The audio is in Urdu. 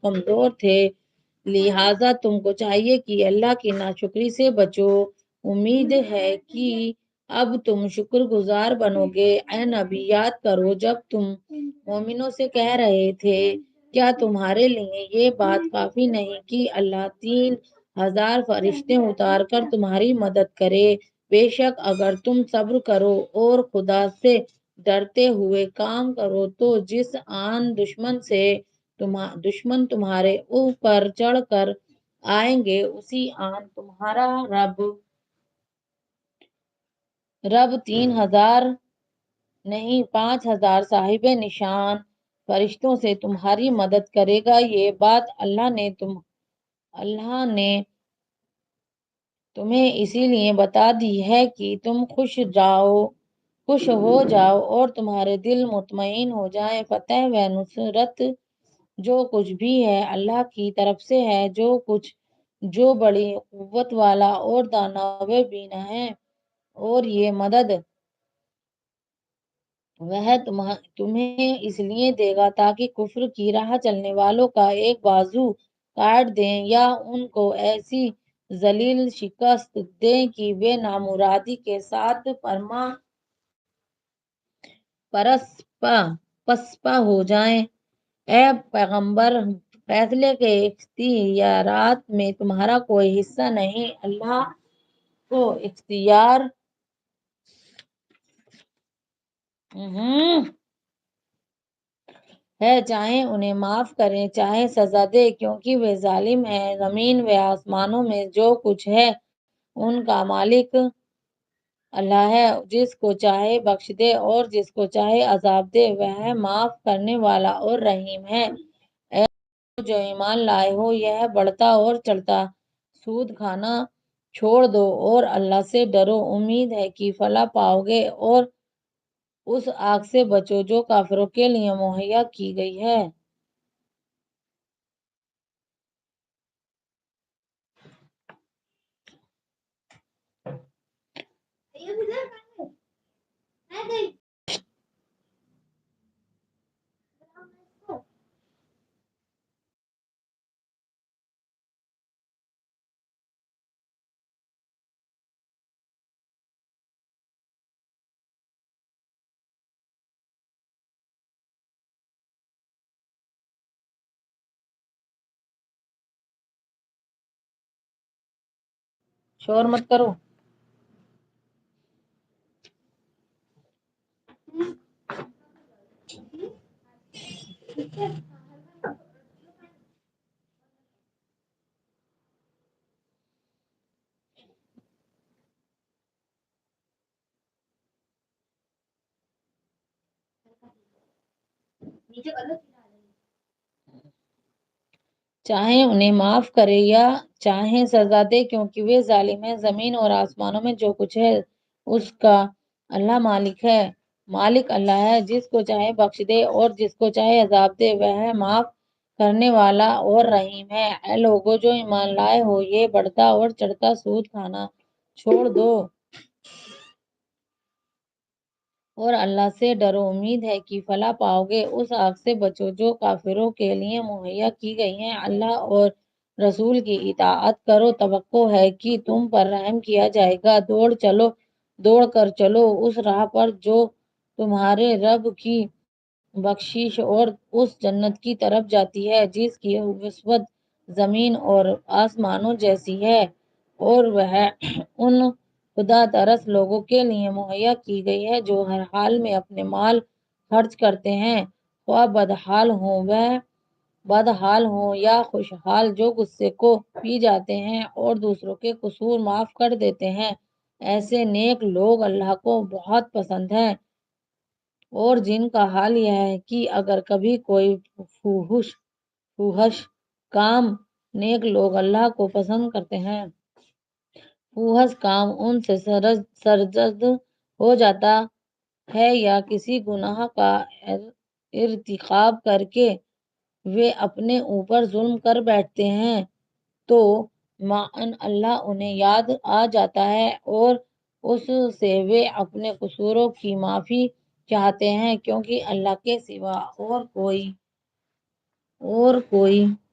کمزور تھے، لہٰذا تم کو چاہیے کہ اللہ کی ناشکری سے بچو۔ امید ہے کہ اب تم شکر گزار بنو گے۔ اے نبی، یاد کرو جب تم مومنوں سے کہہ رہے تھے، کیا تمہارے لیے یہ بات کافی نہیں کہ اللہ 3000 فرشتے اتار کر تمہاری مدد کرے؟ بے شک اگر تم صبر کرو اور خدا سے ڈرتے ہوئے کام کرو تو جس آن دشمن تمہارے اوپر چڑھ کر آئیں گے اسی آن تمہارا رب 3000 نہیں 5000 صاحب نشان فرشتوں سے تمہاری مدد کرے گا۔ یہ بات اللہ نے تمہیں اسی لیے بتا دی ہے کہ تم خوش ہو جاؤ اور تمہارے دل مطمئن ہو جائیں۔ فتح و نصرت جو کچھ بھی ہے اللہ کی طرف سے ہے، جو بڑی قوت والا اور دانا بینا ہے، اور یہ مدد وہ تمہیں اس لیے دے گا تاکہ کفر کی راہ چلنے والوں کا ایک بازو کاٹ دیں یا ان کو ایسی ذلیل شکست دیں کہ وہ نامرادی کے ساتھ پسپا ہو جائیں۔ اے پیغمبر، فیصلے کے اختیارات میں تمہارا کوئی حصہ نہیں، اللہ کو اختیار ہے، چاہے انہیں معاف کرے چاہے سزا دے، کیونکہ وہ ظالم ہے۔ زمین و آسمانوں میں جو کچھ ہے ان کا مالک اللہ ہے، جس کو چاہے بخش دے اور جس کو چاہے عذاب دے، وہ معاف کرنے والا اور رحیم ہے۔ اے جو ایمان لائے ہو، یہ بڑھتا اور چڑھتا سود کھانا چھوڑ دو اور اللہ سے ڈرو۔ امید ہے کہ فلاح پاؤ گے اور اس آگ سے بچو جو کافروں کے لیے مہیا کی گئی ہے۔ شور مت کرو۔ چاہے انہیں معاف کرے یا چاہے سزا دے، کیونکہ وہ ظالم ہے۔ زمین اور آسمانوں میں جو کچھ ہے اس کا اللہ مالک اللہ ہے، جس کو چاہے بخش دے اور جس کو چاہے عذاب دے، وہ معاف کرنے والا اور رحیم ہے۔ اے لوگو جو ایمان لائے ہو، یہ بڑھتا اور چڑھتا سود کھانا چھوڑ دو اور اللہ سے ڈرو۔ امید ہے کہ فلاح پاؤ گے۔ اس آگ سے بچو جو کافروں کے لیے مہیا کی گئی ہے۔ اللہ اور رسول کی اطاعت کرو، توقع ہے کہ تم پر رحم کیا جائے گا۔ دوڑ کر چلو اس راہ پر جو تمہارے رب کی بخشش اور اس جنت کی طرف جاتی ہے جس کی وسعت زمین اور آسمانوں جیسی ہے، اور وہ ان خدا ترس لوگوں کے لیے مہیا کی گئی ہے جو ہر حال میں اپنے مال خرچ کرتے ہیں، خواہ بدحال ہوں یا خوشحال، جو غصے کو پی جاتے ہیں اور دوسروں کے قصور معاف کر دیتے ہیں۔ ایسے نیک لوگ اللہ کو بہت پسند ہیں، اور جن کا حال یہ ہے کہ اگر کبھی کوئی فحش کام نیک لوگ اللہ کو پسند کرتے ہیں، فحش کام ان سے سرزد ہو جاتا ہے یا کسی گناہ کا ارتکاب کر کے وہ اپنے اوپر ظلم کر بیٹھتے ہیں تو معاً اللہ انہیں یاد آ جاتا ہے اور اس سے وہ اپنے قصوروں کی معافی چاہتے ہیں، کیونکہ اللہ کے سوا اور کوئی